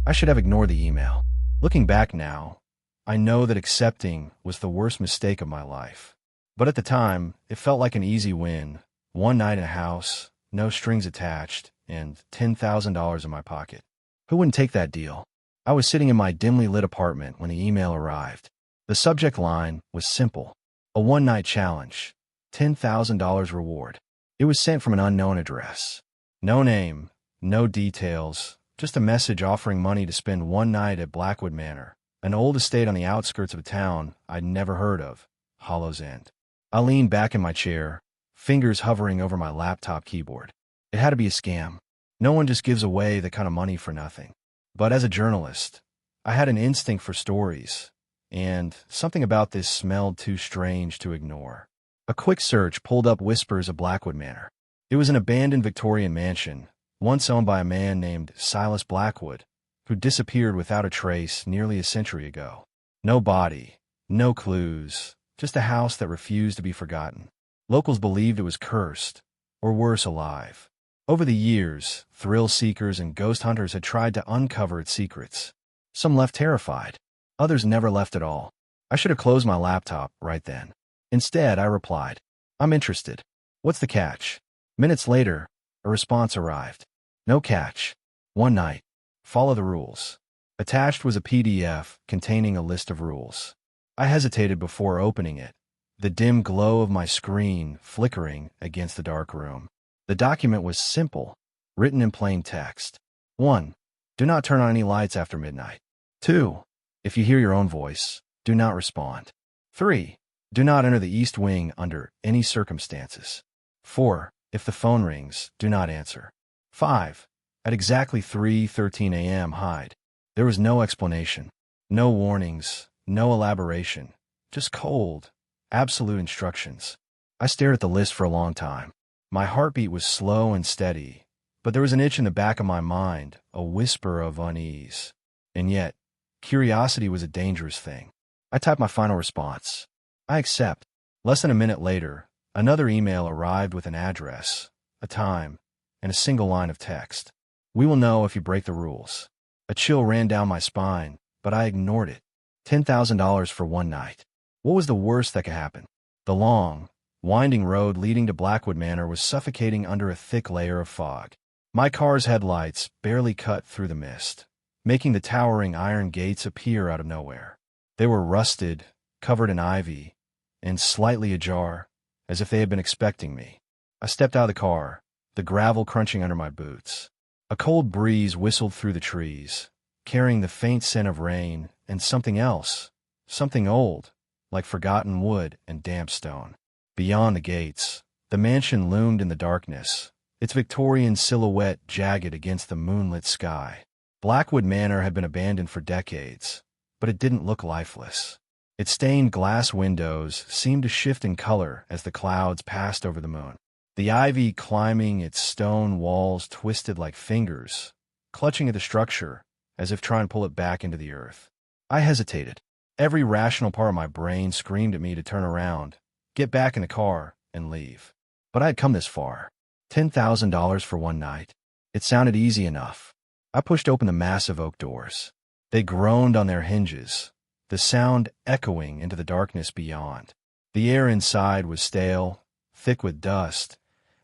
I should have ignored the email. Looking back now, I know that accepting was the worst mistake of my life. But at the time, it felt like an easy win. One night in a house, no strings attached, and $10,000 in my pocket. Who wouldn't take that deal? I was sitting in my dimly lit apartment when the email arrived. The subject line was simple. A one-night challenge. $10,000 reward. It was sent from an unknown address. No name, no details, just a message offering money to spend one night at Blackwood Manor, an old estate on the outskirts of a town I'd never heard of, Hollow's End. I leaned back in my chair, fingers hovering over my laptop keyboard. It had to be a scam. No one just gives away that kind of money for nothing. But as a journalist, I had an instinct for stories, and something about this smelled too strange to ignore. A quick search pulled up whispers of Blackwood Manor. It was an abandoned Victorian mansion, once owned by a man named Silas Blackwood, who disappeared without a trace nearly a century ago. No body, no clues, just a house that refused to be forgotten. Locals believed it was cursed, or worse, alive. Over the years, thrill seekers and ghost hunters had tried to uncover its secrets. Some left terrified. Others never left at all. I should have closed my laptop right then. Instead, I replied, "I'm interested. What's the catch?" Minutes later, a response arrived. No catch. One night. Follow the rules. Attached was a PDF containing a list of rules. I hesitated before opening it, the dim glow of my screen flickering against the dark room. The document was simple, written in plain text. 1. Do not turn on any lights after midnight. 2. If you hear your own voice, do not respond. 3. Do not enter the East Wing under any circumstances. 4. If the phone rings, do not answer. 5. At exactly 3:13 a.m., hide. There was no explanation, no warnings, no elaboration, just cold, absolute instructions. I stared at the list for a long time. My heartbeat was slow and steady, but there was an itch in the back of my mind, a whisper of unease. And yet, curiosity was a dangerous thing. I typed my final response. I accept. Less than a minute later, another email arrived with an address, a time, and a single line of text. We will know if you break the rules. A chill ran down my spine, but I ignored it. $10,000 for one night. What was the worst that could happen? The long, winding road leading to Blackwood Manor was suffocating under a thick layer of fog. My car's headlights barely cut through the mist, making the towering iron gates appear out of nowhere. They were rusted, covered in ivy, and slightly ajar, as if they had been expecting me. I stepped out of the car, the gravel crunching under my boots. A cold breeze whistled through the trees, carrying the faint scent of rain and something else, something old, like forgotten wood and damp stone. Beyond the gates, the mansion loomed in the darkness, its Victorian silhouette jagged against the moonlit sky. Blackwood Manor had been abandoned for decades, but it didn't look lifeless. Its stained glass windows seemed to shift in color as the clouds passed over the moon. The ivy climbing its stone walls twisted like fingers, clutching at the structure as if trying to pull it back into the earth. I hesitated. Every rational part of my brain screamed at me to turn around, get back in the car, and leave. But I had come this far. $10,000 for one night. It sounded easy enough. I pushed open the massive oak doors. They groaned on their hinges, the sound echoing into the darkness beyond. The air inside was stale, thick with dust,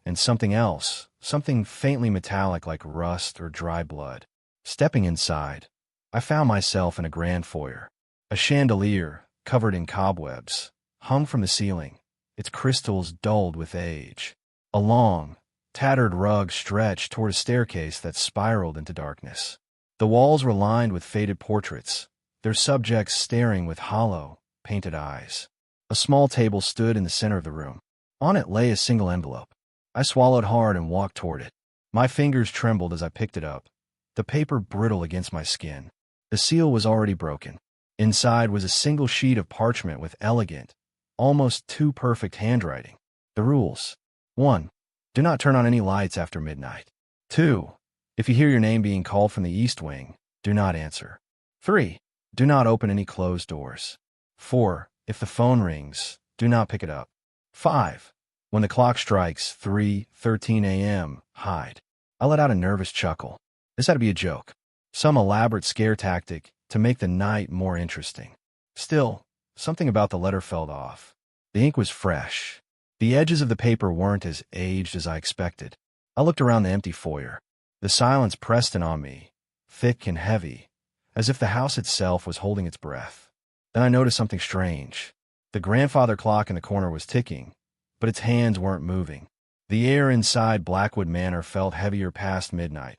and something else, something faintly metallic like rust or dry blood. Stepping inside, I found myself in a grand foyer. A chandelier, covered in cobwebs, hung from the ceiling, its crystals dulled with age. A long, tattered rug stretched toward a staircase that spiraled into darkness. The walls were lined with faded portraits, their subjects staring with hollow, painted eyes. A small table stood in the center of the room. On it lay a single envelope. I swallowed hard and walked toward it. My fingers trembled as I picked it up, the paper brittle against my skin. The seal was already broken. Inside was a single sheet of parchment with elegant, almost too perfect handwriting. The rules. 1. Do not turn on any lights after midnight. 2. If you hear your name being called from the East Wing, do not answer. 3. Do not open any closed doors. 4. If the phone rings, do not pick it up. 5. When the clock strikes 3:13 a.m., hide. I let out a nervous chuckle. This had to be a joke. some elaborate scare tactic to make the night more interesting. Still, something about the letter felt off. The ink was fresh. The edges of the paper weren't as aged as I expected. I looked around the empty foyer. The silence pressed in on me, thick and heavy, as if the house itself was holding its breath. Then I noticed something strange. The grandfather clock in the corner was ticking, but its hands weren't moving. The air inside Blackwood Manor felt heavier past midnight,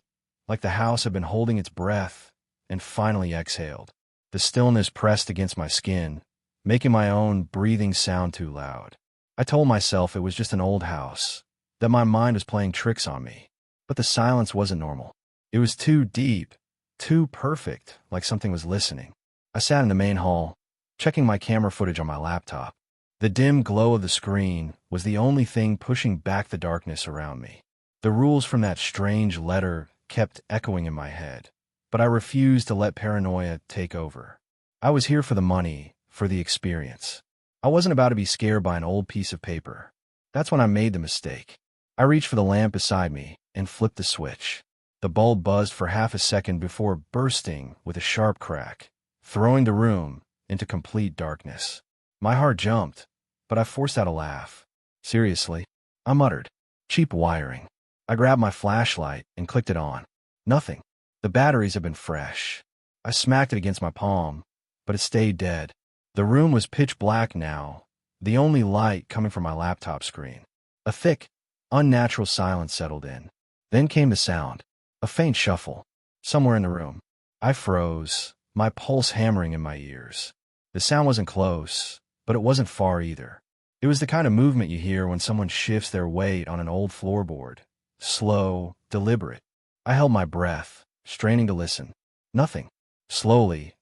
like the house had been holding its breath and finally exhaled. The stillness pressed against my skin, making my own breathing sound too loud. I told myself it was just an old house, that my mind was playing tricks on me. But the silence wasn't normal. It was too deep, too perfect, like something was listening. I sat in the main hall, checking my camera footage on my laptop. The dim glow of the screen was the only thing pushing back the darkness around me. The rules from that strange letter kept echoing in my head, but I refused to let paranoia take over. I was here for the money, for the experience. I wasn't about to be scared by an old piece of paper. That's when I made the mistake. I reached for the lamp beside me and flipped the switch. The bulb buzzed for half a second before bursting with a sharp crack, throwing the room into complete darkness. My heart jumped, but I forced out a laugh. Seriously? I muttered. Cheap wiring. I grabbed my flashlight and clicked it on. Nothing. The batteries had been fresh. I smacked it against my palm, but it stayed dead. The room was pitch black now, the only light coming from my laptop screen. A thick, unnatural silence settled in. Then came the sound, a faint shuffle, somewhere in the room. I froze, my pulse hammering in my ears. The sound wasn't close, but it wasn't far either. It was the kind of movement you hear when someone shifts their weight on an old floorboard. Slow, deliberate. I held my breath, straining to listen. Nothing. Slowly,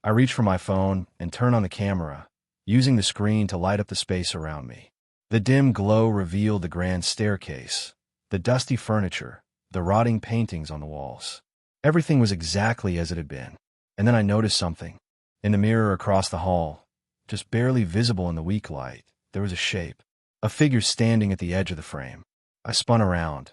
I reached for my phone and turned on the camera, using the screen to light up the space around me. The dim glow revealed the grand staircase, the dusty furniture, the rotting paintings on the walls. Everything was exactly as it had been. And then I noticed something. In the mirror across the hall, just barely visible in the weak light, there was a shape, a figure standing at the edge of the frame. I spun around,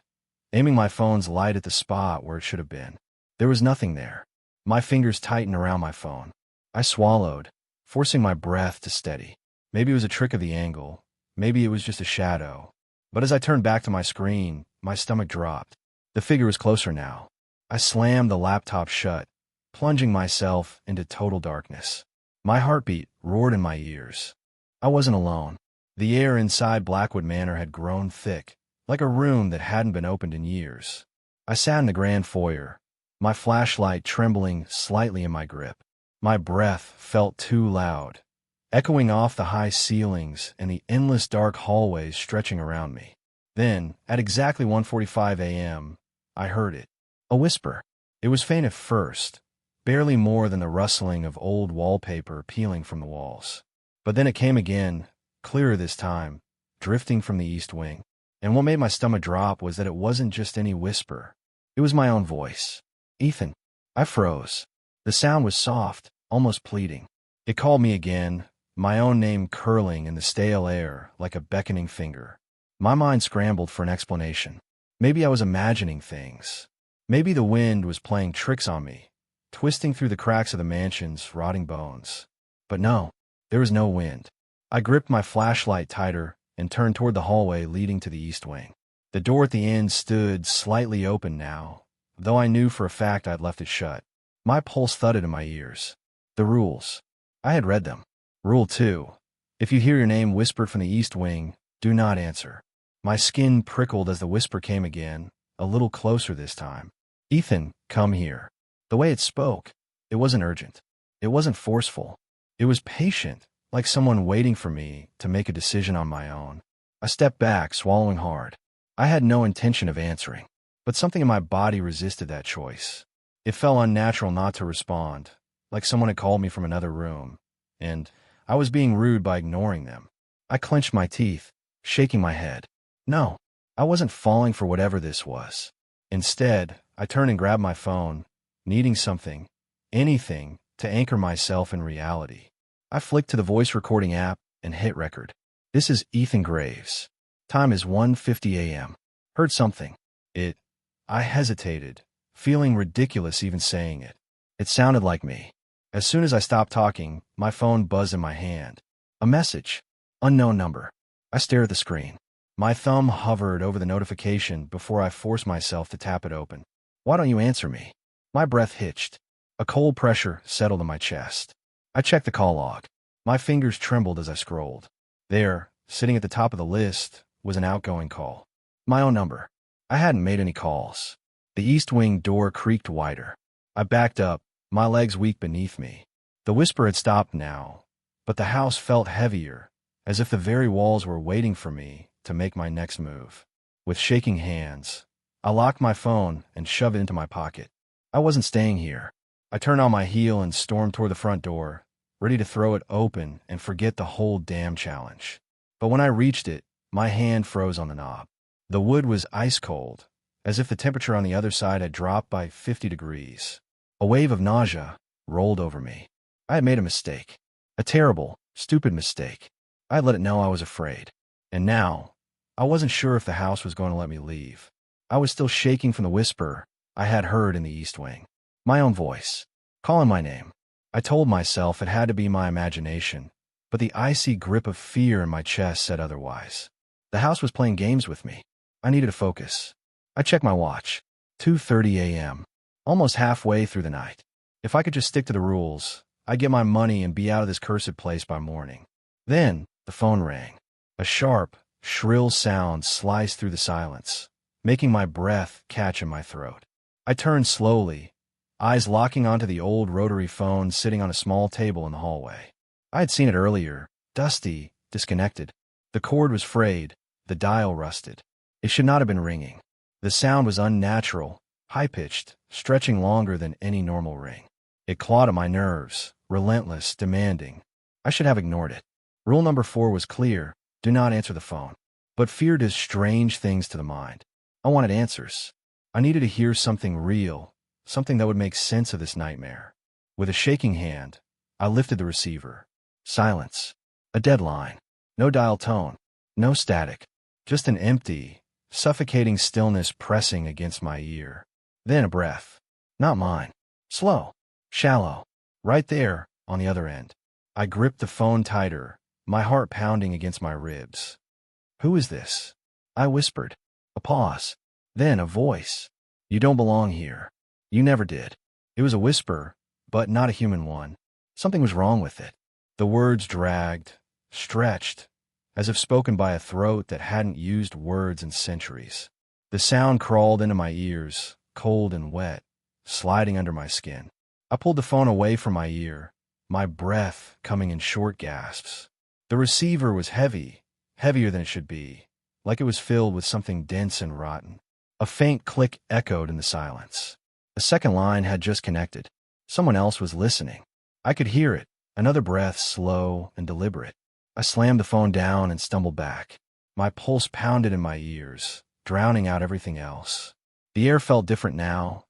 aiming my phone's light at the spot where it should have been. There was nothing there. My fingers tightened around my phone. I swallowed, forcing my breath to steady. Maybe it was a trick of the angle. Maybe it was just a shadow. But as I turned back to my screen, my stomach dropped. The figure was closer now. I slammed the laptop shut, plunging myself into total darkness. My heartbeat roared in my ears. I wasn't alone. The air inside Blackwood Manor had grown thick, like a room that hadn't been opened in years. I sat in the grand foyer, my flashlight trembling slightly in my grip. My breath felt too loud, echoing off the high ceilings and the endless dark hallways stretching around me. Then, at exactly 1:45 a.m., I heard it. A whisper. It was faint at first, barely more than the rustling of old wallpaper peeling from the walls. But then it came again, clearer this time, drifting from the east wing. And what made my stomach drop was that it wasn't just any whisper. It was my own voice. Ethan. I froze. The sound was soft, almost pleading. It called me again, my own name curling in the stale air like a beckoning finger. My mind scrambled for an explanation. Maybe I was imagining things. Maybe the wind was playing tricks on me, twisting through the cracks of the mansion's rotting bones. But no, there was no wind. I gripped my flashlight tighter and turned toward the hallway leading to the east wing. The door at the end stood slightly open now, though I knew for a fact I'd left it shut. My pulse thudded in my ears. The rules. I had read them. Rule 2. If you hear your name whispered from the east wing, do not answer. My skin prickled as the whisper came again, a little closer this time. Ethan, come here. The way it spoke, it wasn't urgent. It wasn't forceful. It was patient, like someone waiting for me to make a decision on my own. I stepped back, swallowing hard. I had no intention of answering, but something in my body resisted that choice. It felt unnatural not to respond, like someone had called me from another room, and I was being rude by ignoring them. I clenched my teeth, shaking my head. No, I wasn't falling for whatever this was. Instead, I turned and grabbed my phone, needing something, anything, to anchor myself in reality. I flicked to the voice recording app and hit record. This is Ethan Graves. Time is 1:50 a.m. Heard something. I hesitated, feeling ridiculous even saying it. It sounded like me. As soon as I stopped talking, my phone buzzed in my hand. A message. Unknown number. I stared at the screen. My thumb hovered over the notification before I forced myself to tap it open. Why don't you answer me? My breath hitched. A cold pressure settled in my chest. I checked the call log. My fingers trembled as I scrolled. There, sitting at the top of the list, was an outgoing call. My own number. I hadn't made any calls. The east wing door creaked wider. I backed up, my legs weak beneath me. The whisper had stopped now, but the house felt heavier, as if the very walls were waiting for me to make my next move. With shaking hands, I locked my phone and shoved it into my pocket. I wasn't staying here. I turned on my heel and stormed toward the front door, ready to throw it open and forget the whole damn challenge. But when I reached it, my hand froze on the knob. The wood was ice cold, as if the temperature on the other side had dropped by 50 degrees. A wave of nausea rolled over me. I had made a mistake. A terrible, stupid mistake. I had let it know I was afraid. And now, I wasn't sure if the house was going to let me leave. I was still shaking from the whisper I had heard in the east wing. My own voice, calling my name. I told myself it had to be my imagination, but the icy grip of fear in my chest said otherwise. The house was playing games with me. I needed to focus. I checked my watch. 2:30 a.m. Almost halfway through the night. If I could just stick to the rules, I'd get my money and be out of this cursed place by morning. Then, the phone rang. A sharp, shrill sound sliced through the silence, making my breath catch in my throat. I turned slowly, eyes locking onto the old rotary phone sitting on a small table in the hallway. I had seen it earlier, dusty, disconnected. The cord was frayed, the dial rusted. It should not have been ringing. The sound was unnatural, high-pitched, stretching longer than any normal ring. It clawed at my nerves, relentless, demanding. I should have ignored it. Rule number 4 was clear: do not answer the phone. But fear does strange things to the mind. I wanted answers. I needed to hear something real, something that would make sense of this nightmare. With a shaking hand, I lifted the receiver. Silence. A dead line. No dial tone. No static. Just an empty, suffocating stillness pressing against my ear. Then a breath. Not mine. Slow. Shallow. Right there, on the other end. I gripped the phone tighter, my heart pounding against my ribs. Who is this? I whispered. A pause. Then a voice. You don't belong here. You never did. It was a whisper, but not a human one. Something was wrong with it. The words dragged, stretched, as if spoken by a throat that hadn't used words in centuries. The sound crawled into my ears, cold and wet, sliding under my skin. I pulled the phone away from my ear, my breath coming in short gasps. The receiver was heavy, heavier than it should be, like it was filled with something dense and rotten. A faint click echoed in the silence. A second line had just connected. Someone else was listening. I could hear it, another breath, slow and deliberate. I slammed the phone down and stumbled back. My pulse pounded in my ears, drowning out everything else. The air felt different now,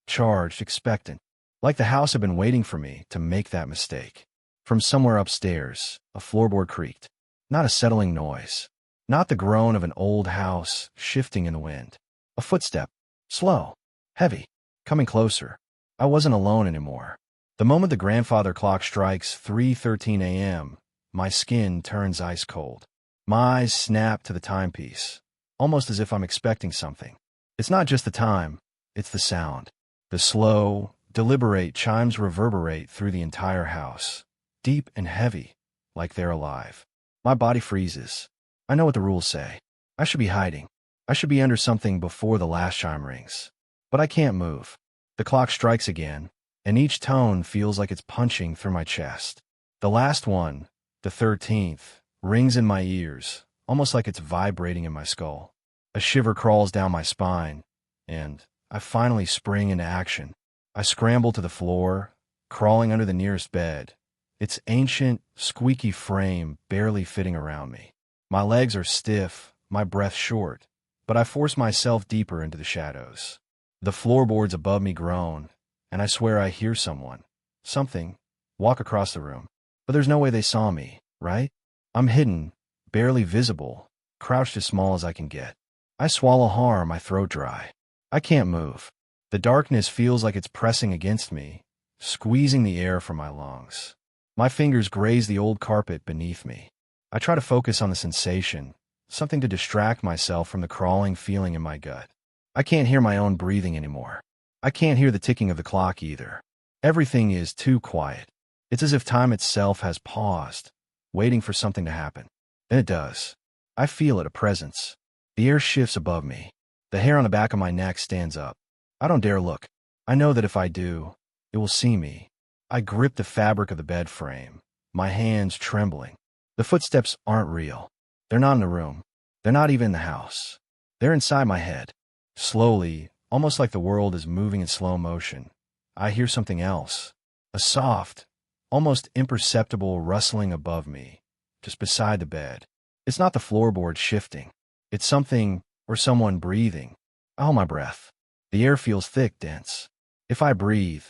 charged, expectant, like the house had been waiting for me to make that mistake. From somewhere upstairs, a floorboard creaked. Not a settling noise. Not the groan of an old house shifting in the wind. A footstep. Slow. Heavy. Coming closer. I wasn't alone anymore. The moment the grandfather clock strikes 3:13 a.m., my skin turns ice cold. My eyes snap to the timepiece, almost as if I'm expecting something. It's not just the time, it's the sound. The slow, deliberate chimes reverberate through the entire house, deep and heavy, like they're alive. My body freezes. I know what the rules say. I should be hiding. I should be under something before the last chime rings. But I can't move. The clock strikes again, and each tone feels like it's punching through my chest. The last one, the 13th, rings in my ears, almost like it's vibrating in my skull. A shiver crawls down my spine, and I finally spring into action. I scramble to the floor, crawling under the nearest bed, its ancient, squeaky frame barely fitting around me. My legs are stiff, my breath short, but I force myself deeper into the shadows. The floorboards above me groan, and I swear I hear someone, something, walk across the room. But there's no way they saw me, right? I'm hidden, barely visible, crouched as small as I can get. I swallow hard, my throat dry. I can't move. The darkness feels like it's pressing against me, squeezing the air from my lungs. My fingers graze the old carpet beneath me. I try to focus on the sensation, something to distract myself from the crawling feeling in my gut. I can't hear my own breathing anymore. I can't hear the ticking of the clock either. Everything is too quiet. It's as if time itself has paused, waiting for something to happen. Then it does. I feel it, a presence. The air shifts above me. The hair on the back of my neck stands up. I don't dare look. I know that if I do, it will see me. I grip the fabric of the bed frame, my hands trembling. The footsteps aren't real. They're not in the room. They're not even in the house. They're inside my head. Slowly, almost like the world is moving in slow motion, I hear something else. A soft, almost imperceptible rustling above me, just beside the bed. It's not the floorboard shifting. It's something or someone breathing. I hold my breath. The air feels thick, dense. If I breathe,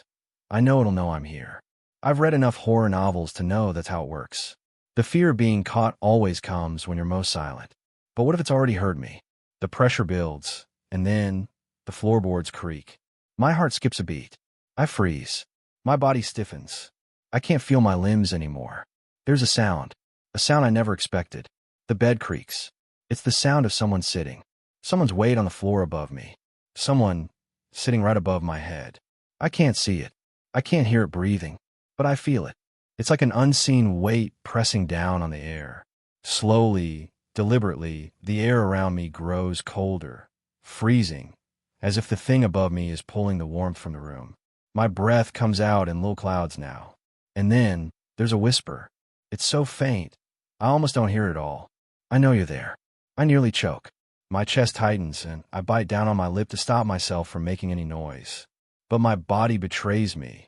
I know it'll know I'm here. I've read enough horror novels to know that's how it works. The fear of being caught always comes when you're most silent. But what if it's already heard me? The pressure builds, and then the floorboards creak. My heart skips a beat. I freeze. My body stiffens. I can't feel my limbs anymore. There's a sound I never expected. The bed creaks. It's the sound of someone sitting. Someone's weight on the floor above me. Someone sitting right above my head. I can't see it. I can't hear it breathing, but I feel it. It's like an unseen weight pressing down on the air. Slowly, deliberately, the air around me grows colder, freezing, as if the thing above me is pulling the warmth from the room. My breath comes out in little clouds now. And then, there's a whisper. It's so faint, I almost don't hear it all. I know you're there. I nearly choke. My chest tightens, and I bite down on my lip to stop myself from making any noise. But my body betrays me.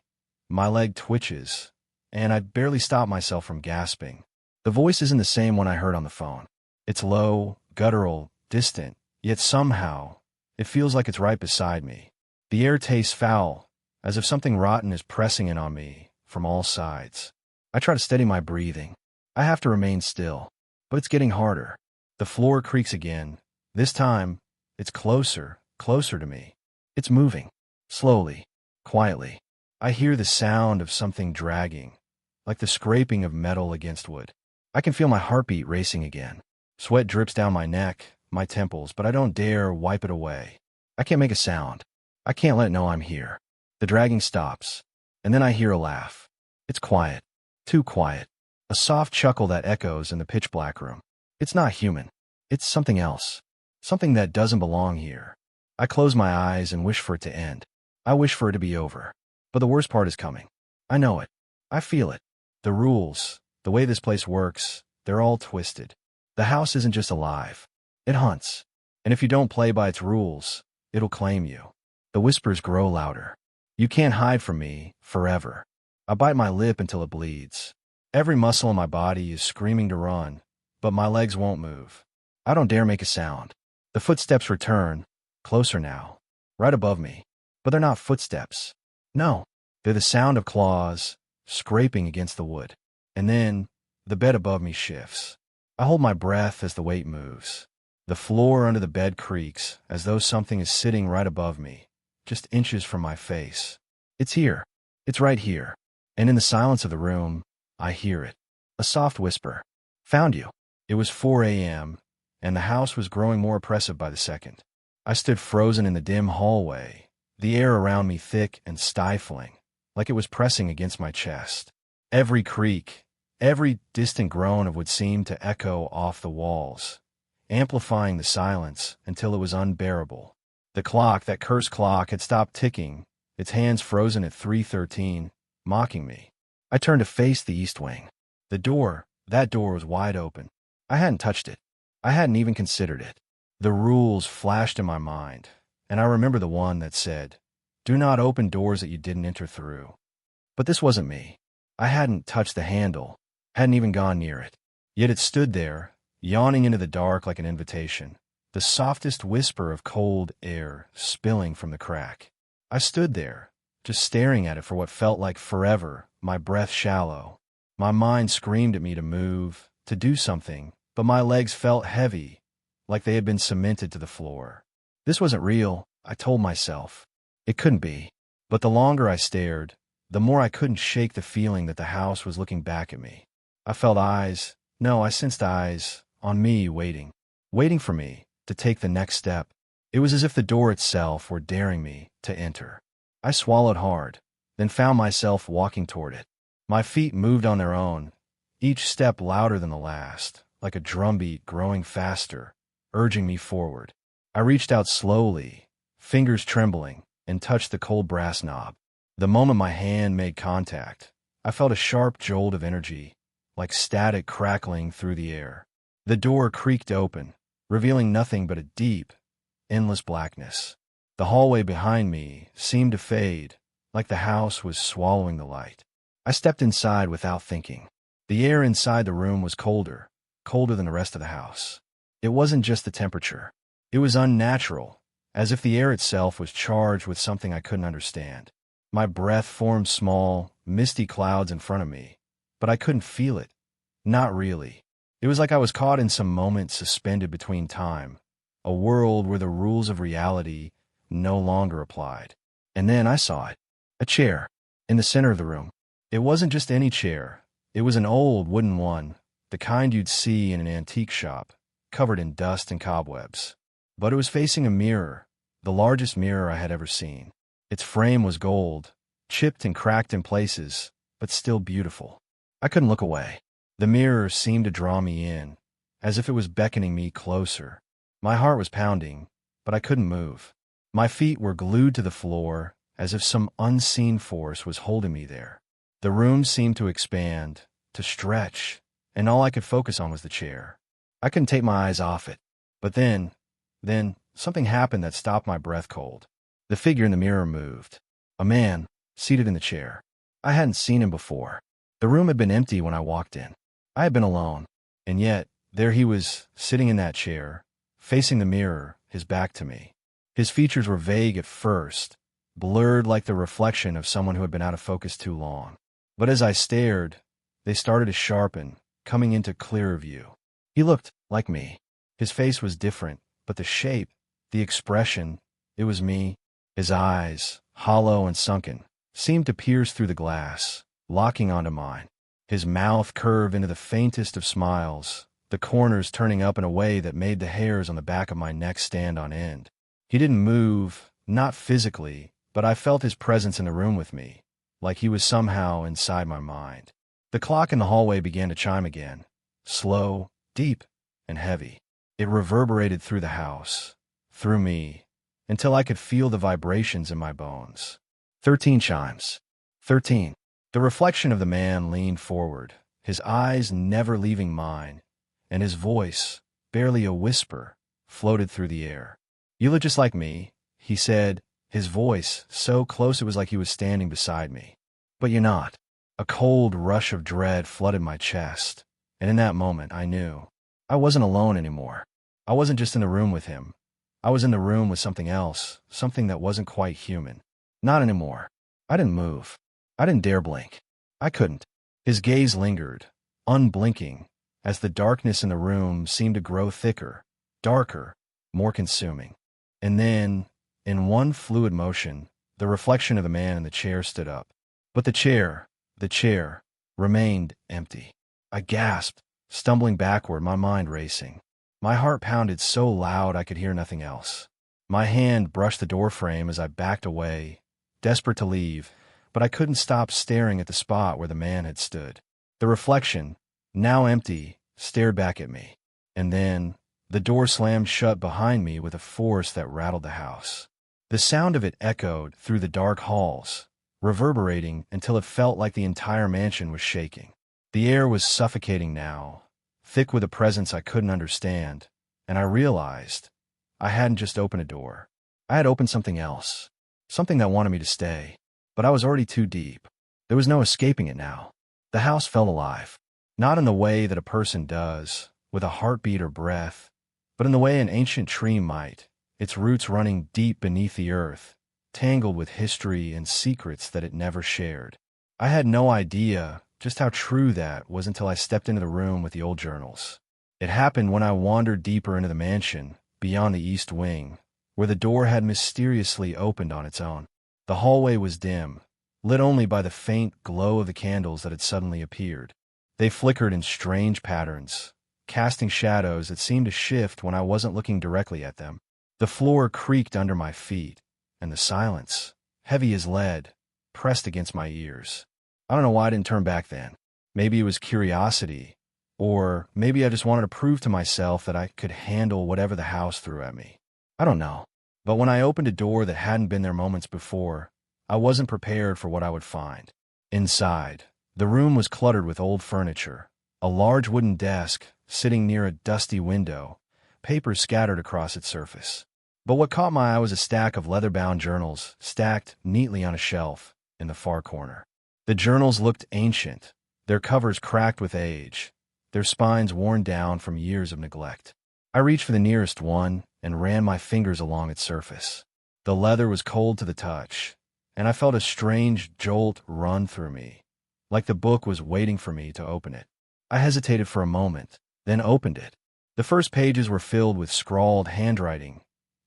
My leg twitches, and I barely stop myself from gasping. The voice isn't the same one I heard on the phone. It's low, guttural, distant, yet somehow, it feels like it's right beside me. The air tastes foul, as if something rotten is pressing in on me from all sides. I try to steady my breathing. I have to remain still, but it's getting harder. The floor creaks again. This time, it's closer to me. It's moving. Slowly, quietly. I hear the sound of something dragging, like the scraping of metal against wood. I can feel my heartbeat racing again. Sweat drips down my neck, my temples, but I don't dare wipe it away. I can't make a sound. I can't let it know I'm here. The dragging stops, and then I hear a laugh. It's quiet. Too quiet. A soft chuckle that echoes in the pitch-black room. It's not human. It's something else. Something that doesn't belong here. I close my eyes and wish for it to end. I wish for it to be over. But the worst part is coming. I know it. I feel it. The rules, the way this place works, they're all twisted. The house isn't just alive. It hunts. And if you don't play by its rules, it'll claim you. The whispers grow louder. You can't hide from me forever. I bite my lip until it bleeds. Every muscle in my body is screaming to run, but my legs won't move. I don't dare make a sound. The footsteps return, closer now, right above me. But they're not footsteps. No, they're the sound of claws scraping against the wood. And then, the bed above me shifts. I hold my breath as the weight moves. The floor under the bed creaks as though something is sitting right above me, just inches from my face. It's here. It's right here. And in the silence of the room, I hear it. A soft whisper. Found you. It was 4 a.m., and the house was growing more oppressive by the second. I stood frozen in the dim hallway, the air around me thick and stifling, like it was pressing against my chest. Every creak, every distant groan of would seem to echo off the walls, amplifying the silence until it was unbearable. The clock, that cursed clock, had stopped ticking, its hands frozen at 3:13, mocking me. I turned to face the east wing. That door was wide open. I hadn't touched it. I hadn't even considered it. The rules flashed in my mind, and I remember the one that said, "Do not open doors that you didn't enter through." But this wasn't me. I hadn't touched the handle, hadn't even gone near it. Yet it stood there, yawning into the dark like an invitation, the softest whisper of cold air spilling from the crack. I stood there, just staring at it for what felt like forever, my breath shallow. My mind screamed at me to move, to do something, but my legs felt heavy, like they had been cemented to the floor. This wasn't real, I told myself. It couldn't be. But the longer I stared, the more I couldn't shake the feeling that the house was looking back at me. I felt eyes, no, I sensed eyes, on me waiting for me to take the next step. It was as if the door itself were daring me to enter. I swallowed hard, then found myself walking toward it. My feet moved on their own, each step louder than the last, like a drumbeat growing faster, urging me forward. I reached out slowly, fingers trembling, and touched the cold brass knob. The moment my hand made contact, I felt a sharp jolt of energy, like static crackling through the air. The door creaked open, revealing nothing but a deep, endless blackness. The hallway behind me seemed to fade, like the house was swallowing the light. I stepped inside without thinking. The air inside the room was colder than the rest of the house. It wasn't just the temperature. It was unnatural, as if the air itself was charged with something I couldn't understand. My breath formed small, misty clouds in front of me, but I couldn't feel it. Not really. It was like I was caught in some moment suspended between time, a world where the rules of reality no longer applied. And then I saw it. A chair, in the center of the room. It wasn't just any chair. It was an old wooden one, the kind you'd see in an antique shop, covered in dust and cobwebs. But it was facing a mirror, the largest mirror I had ever seen. Its frame was gold, chipped and cracked in places, but still beautiful. I couldn't look away. The mirror seemed to draw me in, as if it was beckoning me closer. My heart was pounding, but I couldn't move. My feet were glued to the floor, as if some unseen force was holding me there. The room seemed to expand, to stretch, and all I could focus on was the chair. I couldn't take my eyes off it. But then, something happened that stopped my breath cold. The figure in the mirror moved. A man, seated in the chair. I hadn't seen him before. The room had been empty when I walked in. I had been alone, and yet, there he was, sitting in that chair, facing the mirror, his back to me. His features were vague at first, blurred like the reflection of someone who had been out of focus too long. But as I stared, they started to sharpen, coming into clearer view. He looked like me. His face was different, but the shape, the expression, it was me. His eyes, hollow and sunken, seemed to pierce through the glass, locking onto mine. His mouth curved into the faintest of smiles, the corners turning up in a way that made the hairs on the back of my neck stand on end. He didn't move, not physically, but I felt his presence in the room with me, like he was somehow inside my mind. The clock in the hallway began to chime again, slow, deep, and heavy. It reverberated through the house, through me, until I could feel the vibrations in my bones. 13 chimes. 13. The reflection of the man leaned forward, his eyes never leaving mine, and his voice, barely a whisper, floated through the air. "You look just like me," he said, his voice so close it was like he was standing beside me. "But you're not." A cold rush of dread flooded my chest, and in that moment I knew I wasn't alone anymore. I wasn't just in the room with him. I was in the room with something else, something that wasn't quite human. Not anymore. I didn't move. I didn't dare blink. I couldn't. His gaze lingered, unblinking, as the darkness in the room seemed to grow thicker, darker, more consuming. And then, in one fluid motion, the reflection of the man in the chair stood up. But the chair, remained empty. I gasped, stumbling backward, my mind racing. My heart pounded so loud I could hear nothing else. My hand brushed the doorframe as I backed away, desperate to leave, but I couldn't stop staring at the spot where the man had stood. The reflection, now empty, stared back at me. And then, the door slammed shut behind me with a force that rattled the house. The sound of it echoed through the dark halls, reverberating until it felt like the entire mansion was shaking. The air was suffocating now, thick with a presence I couldn't understand, and I realized I hadn't just opened a door. I had opened something else, something that wanted me to stay, but I was already too deep. There was no escaping it now. The house felt alive, not in the way that a person does, with a heartbeat or breath, but in the way an ancient tree might, its roots running deep beneath the earth, tangled with history and secrets that it never shared. I had no idea just how true that was until I stepped into the room with the old journals. It happened when I wandered deeper into the mansion, beyond the east wing, where the door had mysteriously opened on its own. The hallway was dim, lit only by the faint glow of the candles that had suddenly appeared. They flickered in strange patterns, casting shadows that seemed to shift when I wasn't looking directly at them. The floor creaked under my feet, and the silence, heavy as lead, pressed against my ears. I don't know why I didn't turn back then. Maybe it was curiosity, or maybe I just wanted to prove to myself that I could handle whatever the house threw at me. I don't know. But when I opened a door that hadn't been there moments before, I wasn't prepared for what I would find. Inside, the room was cluttered with old furniture, a large wooden desk sitting near a dusty window, papers scattered across its surface. But what caught my eye was a stack of leather-bound journals stacked neatly on a shelf in the far corner. The journals looked ancient, their covers cracked with age, their spines worn down from years of neglect. I reached for the nearest one and ran my fingers along its surface. The leather was cold to the touch, and I felt a strange jolt run through me, like the book was waiting for me to open it. I hesitated for a moment, then opened it. The first pages were filled with scrawled handwriting,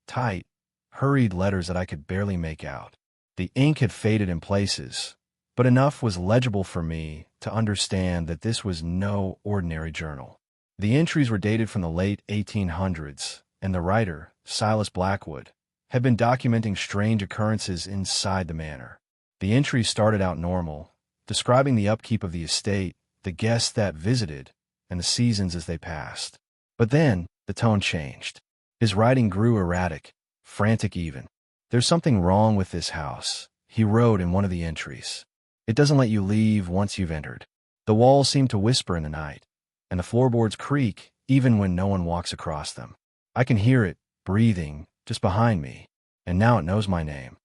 tight, hurried letters that I could barely make out. The ink had faded in places, but enough was legible for me to understand that this was no ordinary journal. The entries were dated from the late 1800s, and the writer, Silas Blackwood, had been documenting strange occurrences inside the manor. The entries started out normal, describing the upkeep of the estate, the guests that visited, and the seasons as they passed. But then, the tone changed. His writing grew erratic, frantic even. "There's something wrong with this house," he wrote in one of the entries. "It doesn't let you leave once you've entered. The walls seem to whisper in the night, and the floorboards creak even when no one walks across them. I can hear it breathing just behind me, and now it knows my name."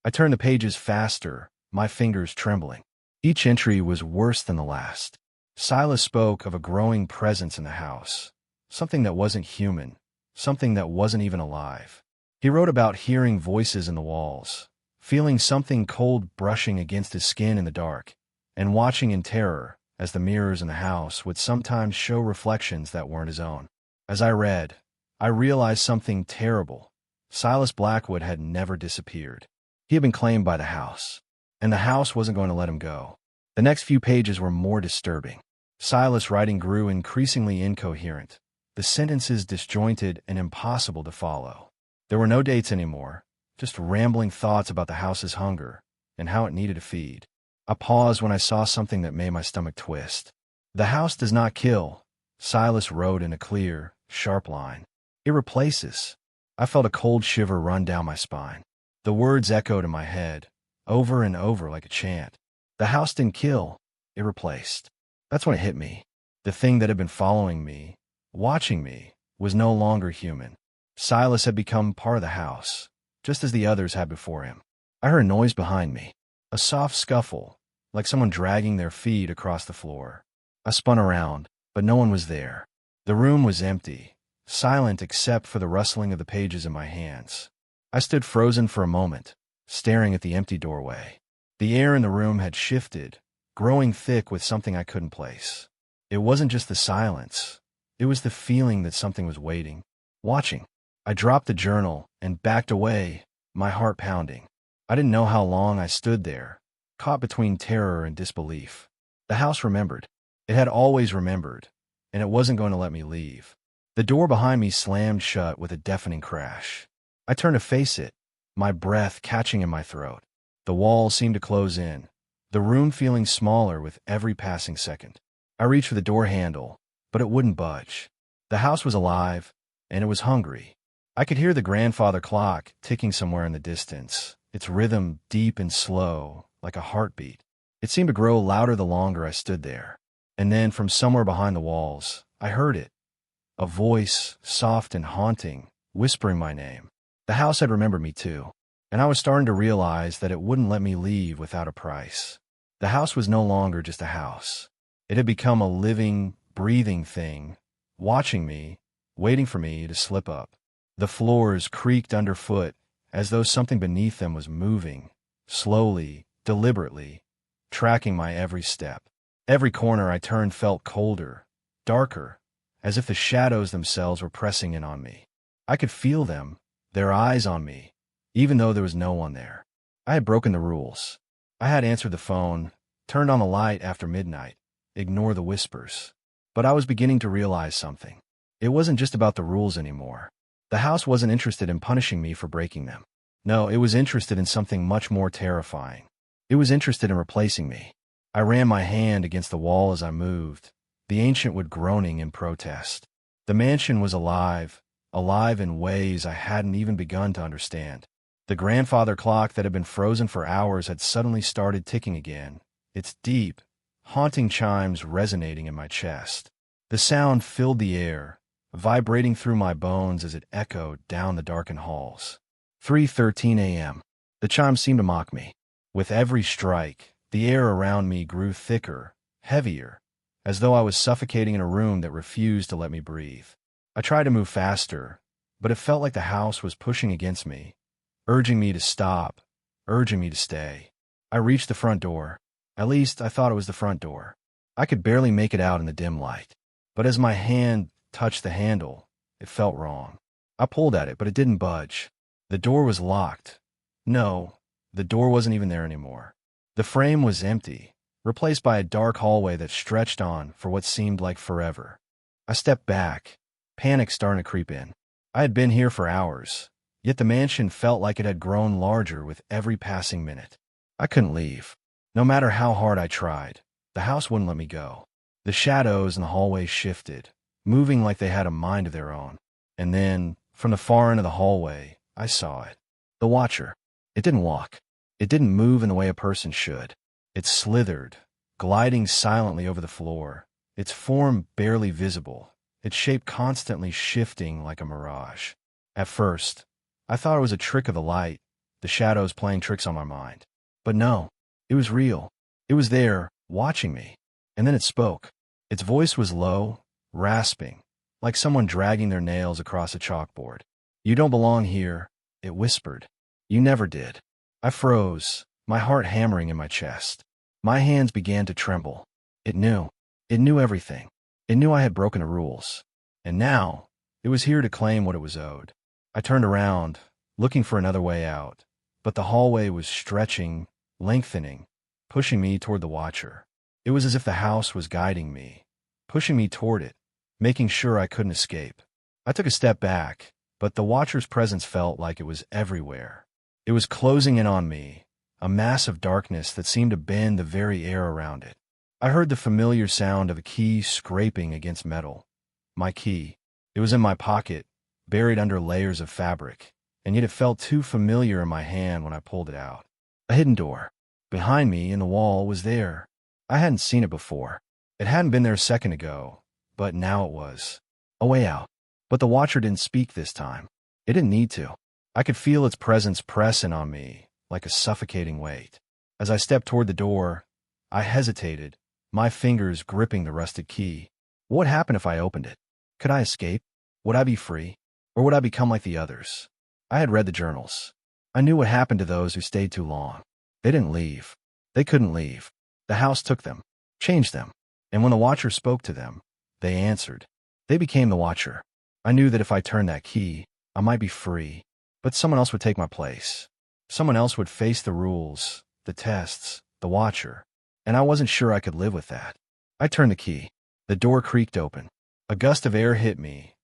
I turned the pages faster, my fingers trembling. Each entry was worse than the last. Silas spoke of a growing presence in the house, something that wasn't human, something that wasn't even alive. He wrote about hearing voices in the walls, feeling something cold brushing against his skin in the dark, and watching in terror as the mirrors in the house would sometimes show reflections that weren't his own. As I read, I realized something terrible. Silas Blackwood had never disappeared. He had been claimed by the house, and the house wasn't going to let him go. The next few pages were more disturbing. Silas' writing grew increasingly incoherent, the sentences disjointed and impossible to follow. There were no dates anymore, just rambling thoughts about the house's hunger and how it needed to feed. I paused when I saw something that made my stomach twist. "The house does not kill," Silas wrote in a clear, sharp line. "It replaces." I felt a cold shiver run down my spine. The words echoed in my head, over and over like a chant. The house didn't kill, it replaced. That's when it hit me. The thing that had been following me, watching me, was no longer human. Silas had become part of the house, just as the others had before him. I heard a noise behind me, a soft scuffle, like someone dragging their feet across the floor. I spun around, but no one was there. The room was empty, silent except for the rustling of the pages in my hands. I stood frozen for a moment, staring at the empty doorway. The air in the room had shifted, growing thick with something I couldn't place. It wasn't just the silence. It was the feeling that something was waiting, watching. I dropped the journal and backed away, my heart pounding. I didn't know how long I stood there, caught between terror and disbelief. The house remembered. It had always remembered, and it wasn't going to let me leave. The door behind me slammed shut with a deafening crash. I turned to face it, my breath catching in my throat. The walls seemed to close in, the room feeling smaller with every passing second. I reached for the door handle, but it wouldn't budge. The house was alive, and it was hungry. I could hear the grandfather clock ticking somewhere in the distance, its rhythm deep and slow, like a heartbeat. It seemed to grow louder the longer I stood there. And then, from somewhere behind the walls, I heard it. A voice, soft and haunting, whispering my name. The house had remembered me too, and I was starting to realize that it wouldn't let me leave without a price. The house was no longer just a house. It had become a living, breathing thing, watching me, waiting for me to slip up. The floors creaked underfoot, as though something beneath them was moving, slowly, deliberately, tracking my every step. Every corner I turned felt colder, darker, as if the shadows themselves were pressing in on me. I could feel them, their eyes on me, even though there was no one there. I had broken the rules. I had answered the phone, turned on the light after midnight, ignored the whispers. But I was beginning to realize something. It wasn't just about the rules anymore. The house wasn't interested in punishing me for breaking them. No, it was interested in something much more terrifying. It was interested in replacing me. I ran my hand against the wall as I moved, the ancient wood groaning in protest. The mansion was alive, alive in ways I hadn't even begun to understand. The grandfather clock that had been frozen for hours had suddenly started ticking again, its deep, haunting chimes resonating in my chest. The sound filled the air, vibrating through my bones as it echoed down the darkened halls. 3:13 a.m. The chimes seemed to mock me. With every strike, the air around me grew thicker, heavier, as though I was suffocating in a room that refused to let me breathe. I tried to move faster, but it felt like the house was pushing against me, urging me to stop, urging me to stay. I reached the front door. At least I thought it was the front door. I could barely make it out in the dim light. But as my hand touched the handle, it felt wrong. I pulled at it, but it didn't budge. The door was locked. No, the door wasn't even there anymore. The frame was empty, replaced by a dark hallway that stretched on for what seemed like forever. I stepped back, panic starting to creep in. I had been here for hours, yet the mansion felt like it had grown larger with every passing minute. I couldn't leave. No matter how hard I tried, the house wouldn't let me go. The shadows in the hallway shifted, moving like they had a mind of their own. And then, from the far end of the hallway, I saw it. The Watcher. It didn't walk. It didn't move in the way a person should. It slithered, gliding silently over the floor, its form barely visible, its shape constantly shifting like a mirage. At first, I thought it was a trick of the light, the shadows playing tricks on my mind. But no, it was real. It was there, watching me. And then it spoke. Its voice was low, rasping, like someone dragging their nails across a chalkboard. "You don't belong here," it whispered. "You never did." I froze, my heart hammering in my chest. My hands began to tremble. It knew. It knew everything. It knew I had broken the rules. And now, it was here to claim what it was owed. I turned around, looking for another way out, but the hallway was stretching, lengthening, pushing me toward the Watcher. It was as if the house was guiding me, pushing me toward it, making sure I couldn't escape. I took a step back, but the Watcher's presence felt like it was everywhere. It was closing in on me, a mass of darkness that seemed to bend the very air around it. I heard the familiar sound of a key scraping against metal. My key. It was in my pocket, buried under layers of fabric, and yet it felt too familiar in my hand when I pulled it out. A hidden door. Behind me in the wall was there. I hadn't seen it before. It hadn't been there a second ago, but now it was. A way out. But the Watcher didn't speak this time. It didn't need to. I could feel its presence pressing on me like a suffocating weight. As I stepped toward the door, I hesitated, my fingers gripping the rusted key. What would happen if I opened it? Could I escape? Would I be free? Or would I become like the others? I had read the journals. I knew what happened to those who stayed too long. They didn't leave. They couldn't leave. The house took them, changed them. And when the Watcher spoke to them, they answered. They became the Watcher. I knew that if I turned that key, I might be free. But someone else would take my place. Someone else would face the rules, the tests, the Watcher. And I wasn't sure I could live with that. I turned the key. The door creaked open. A gust of air hit me,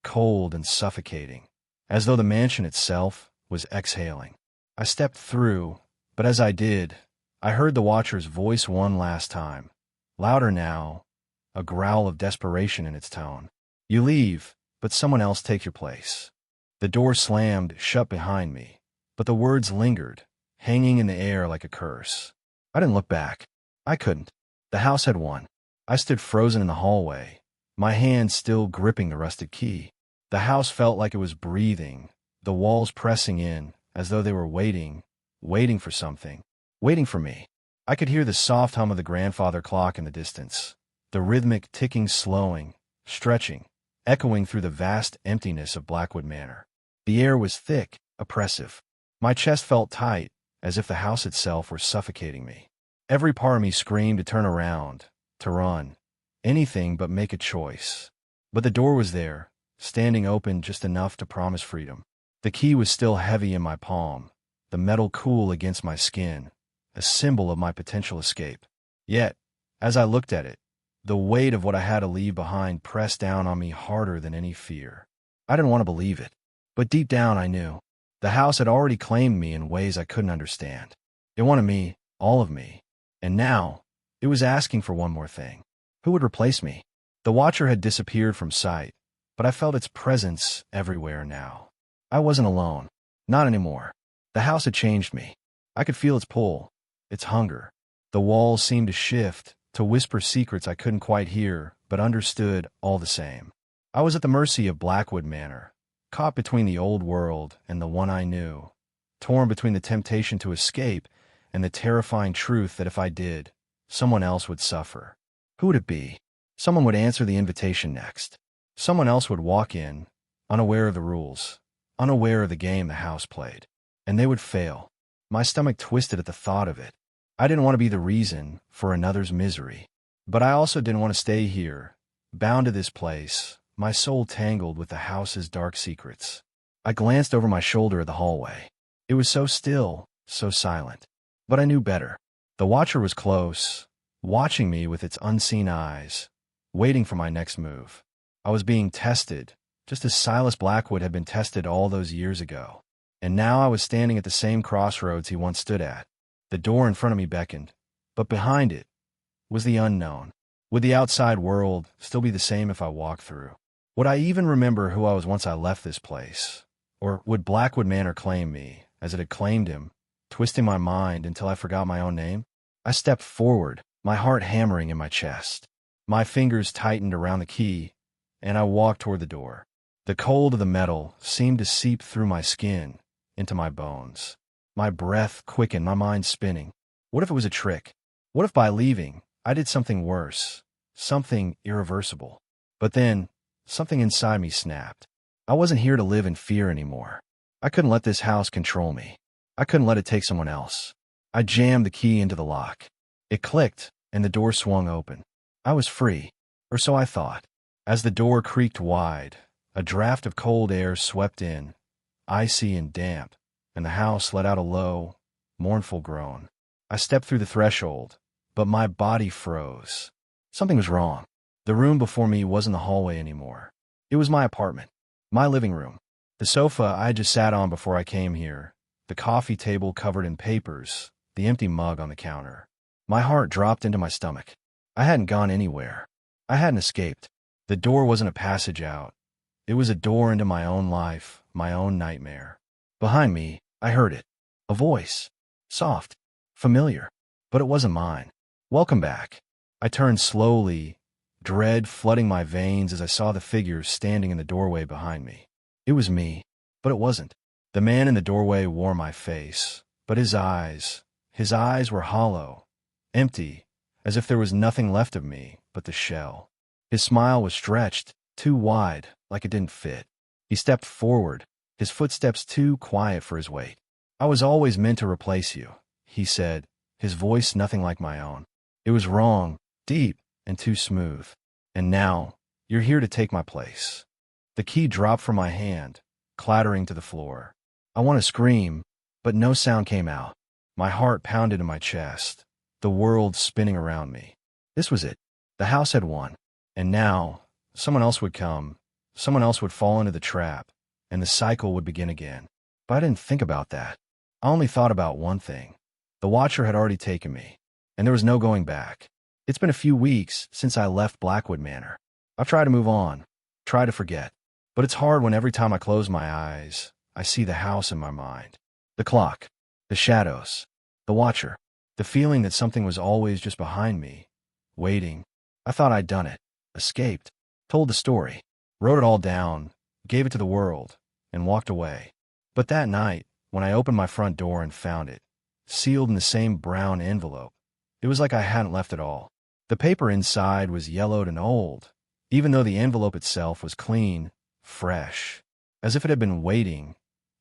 cold and suffocating, as though the mansion itself was exhaling. I stepped through, but as I did, I heard the Watcher's voice one last time, louder now, a growl of desperation in its tone. "You leave, but someone else take your place." The door slammed shut behind me, but the words lingered, hanging in the air like a curse. I didn't look back. I couldn't. The house had won. I stood frozen in the hallway, my hand still gripping the rusted key. The house felt like it was breathing, the walls pressing in, as though they were waiting for something, waiting for me. I could hear the soft hum of the grandfather clock in the distance, the rhythmic ticking slowing, stretching, echoing through the vast emptiness of Blackwood Manor. The air was thick, oppressive. My chest felt tight, as if the house itself were suffocating me. Every part of me screamed to turn around, to run, anything but make a choice. But the door was there, standing open just enough to promise freedom. The key was still heavy in my palm, the metal cool against my skin, a symbol of my potential escape. Yet, as I looked at it, the weight of what I had to leave behind pressed down on me harder than any fear. I didn't want to believe it, but deep down I knew. The house had already claimed me in ways I couldn't understand. It wanted me, all of me, and now it was asking for one more thing. Who would replace me? The watcher had disappeared from sight, but I felt its presence everywhere now. I wasn't alone. Not anymore. The house had changed me. I could feel its pull, its hunger. The walls seemed to shift, to whisper secrets I couldn't quite hear, but understood all the same. I was at the mercy of Blackwood Manor, caught between the old world and the one I knew, torn between the temptation to escape and the terrifying truth that if I did, someone else would suffer. Who would it be? Someone would answer the invitation next. Someone else would walk in, unaware of the rules, unaware of the game the house played. And they would fail. My stomach twisted at the thought of it. I didn't want to be the reason for another's misery. But I also didn't want to stay here, bound to this place, my soul tangled with the house's dark secrets. I glanced over my shoulder at the hallway. It was so still, so silent. But I knew better. The watcher was close, watching me with its unseen eyes, waiting for my next move. I was being tested, just as Silas Blackwood had been tested all those years ago. And now I was standing at the same crossroads he once stood at. The door in front of me beckoned, but behind it was the unknown. Would the outside world still be the same if I walked through? Would I even remember who I was once I left this place? Or would Blackwood Manor claim me, as it had claimed him, twisting my mind until I forgot my own name? I stepped forward, my heart hammering in my chest. My fingers tightened around the key, and I walked toward the door. The cold of the metal seemed to seep through my skin, into my bones. My breath quickened, my mind spinning. What if it was a trick? What if by leaving, I did something worse, something irreversible? But then, something inside me snapped. I wasn't here to live in fear anymore. I couldn't let this house control me. I couldn't let it take someone else. I jammed the key into the lock. It clicked, and the door swung open. I was free, or so I thought. As the door creaked wide, a draft of cold air swept in, icy and damp, and the house let out a low, mournful groan. I stepped through the threshold, but my body froze. Something was wrong. The room before me wasn't the hallway anymore. It was my apartment, my living room. The sofa I had just sat on before I came here, the coffee table covered in papers, the empty mug on the counter. My heart dropped into my stomach. I hadn't gone anywhere. I hadn't escaped. The door wasn't a passage out. It was a door into my own life, my own nightmare. Behind me, I heard it. A voice. Soft. Familiar. But it wasn't mine. Welcome back. I turned slowly, dread flooding my veins as I saw the figure standing in the doorway behind me. It was me, but it wasn't. The man in the doorway wore my face, but his eyes were hollow, empty, as if there was nothing left of me but the shell. His smile was stretched, too wide, like it didn't fit. He stepped forward, his footsteps too quiet for his weight. I was always meant to replace you, he said, his voice nothing like my own. It was wrong, deep, and too smooth. And now, you're here to take my place. The key dropped from my hand, clattering to the floor. I want to scream, but no sound came out. My heart pounded in my chest, the world spinning around me. This was it. The house had won. And now, someone else would come, someone else would fall into the trap, and the cycle would begin again. But I didn't think about that. I only thought about one thing. The watcher had already taken me, and there was no going back. It's been a few weeks since I left Blackwood Manor. I've tried to move on, tried to forget. But it's hard when every time I close my eyes, I see the house in my mind. The clock, the shadows, the watcher, the feeling that something was always just behind me, waiting. I thought I'd done it, escaped, told the story, wrote it all down, gave it to the world, and walked away. But that night, when I opened my front door and found it, sealed in the same brown envelope, it was like I hadn't left at all. The paper inside was yellowed and old, even though the envelope itself was clean, fresh, as if it had been waiting,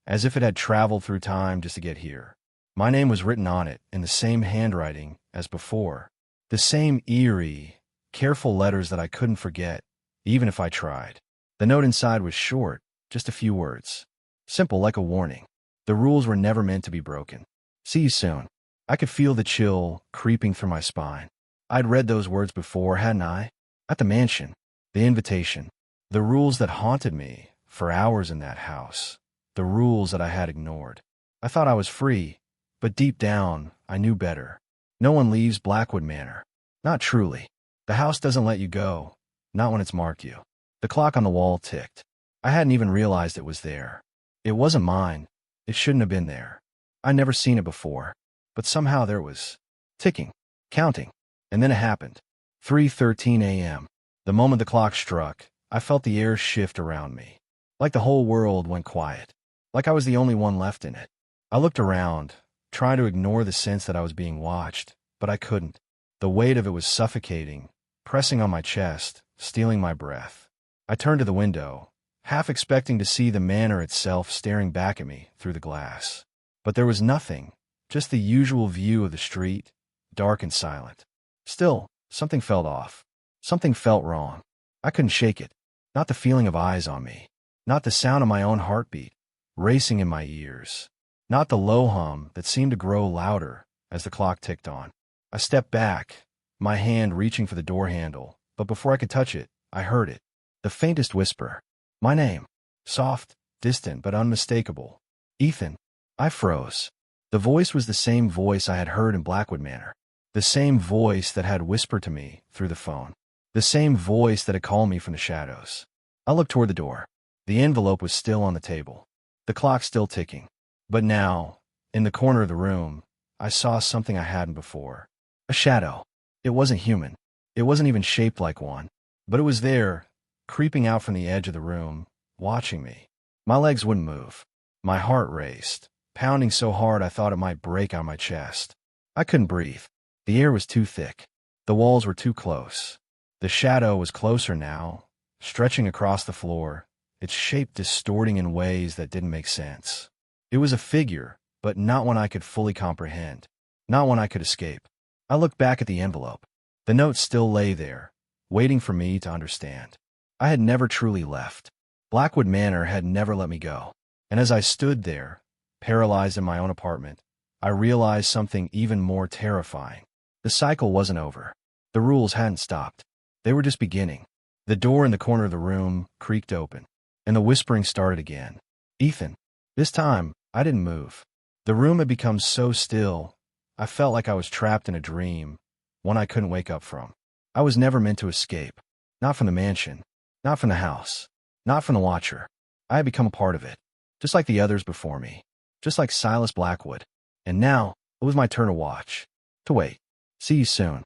as if it had traveled through time just to get here. My name was written on it in the same handwriting as before, the same eerie, careful letters that I couldn't forget, even if I tried. The note inside was short, just a few words, simple like a warning. The rules were never meant to be broken. See you soon. I could feel the chill creeping through my spine. I'd read those words before, hadn't I? At the mansion. The invitation. The rules that haunted me for hours in that house. The rules that I had ignored. I thought I was free, but deep down, I knew better. No one leaves Blackwood Manor. Not truly. The house doesn't let you go. Not when it's marked you. The clock on the wall ticked. I hadn't even realized it was there. It wasn't mine. It shouldn't have been there. I'd never seen it before. But somehow there it was. Ticking. Counting. And then it happened. 3:13 a.m. The moment the clock struck, I felt the air shift around me. Like the whole world went quiet. Like I was the only one left in it. I looked around, trying to ignore the sense that I was being watched, but I couldn't. The weight of it was suffocating, pressing on my chest, stealing my breath. I turned to the window, half expecting to see the manor itself staring back at me through the glass. But there was nothing, just the usual view of the street, dark and silent. Still, something felt off. Something felt wrong. I couldn't shake it. Not the feeling of eyes on me. Not the sound of my own heartbeat, racing in my ears. Not the low hum that seemed to grow louder as the clock ticked on. I stepped back, my hand reaching for the door handle, but before I could touch it, I heard it. The faintest whisper. My name. Soft, distant, but unmistakable. Ethan. I froze. The voice was the same voice I had heard in Blackwood Manor. The same voice that had whispered to me through the phone. The same voice that had called me from the shadows. I looked toward the door. The envelope was still on the table. The clock still ticking. But now, in the corner of the room, I saw something I hadn't before. A shadow. It wasn't human. It wasn't even shaped like one. But it was there, creeping out from the edge of the room, watching me. My legs wouldn't move. My heart raced, pounding so hard I thought it might break out my chest. I couldn't breathe. The air was too thick. The walls were too close. The shadow was closer now, stretching across the floor, its shape distorting in ways that didn't make sense. It was a figure, but not one I could fully comprehend. Not one I could escape. I looked back at the envelope. The note still lay there, waiting for me to understand. I had never truly left. Blackwood Manor had never let me go. And as I stood there, paralyzed in my own apartment, I realized something even more terrifying. The cycle wasn't over. The rules hadn't stopped. They were just beginning. The door in the corner of the room creaked open, and the whispering started again. Ethan. This time, I didn't move. The room had become so still, I felt like I was trapped in a dream, one I couldn't wake up from. I was never meant to escape. Not from the mansion. Not from the house. Not from the Watcher. I had become a part of it. Just like the others before me. Just like Silas Blackwood. And now, it was my turn to watch. To wait. See you soon.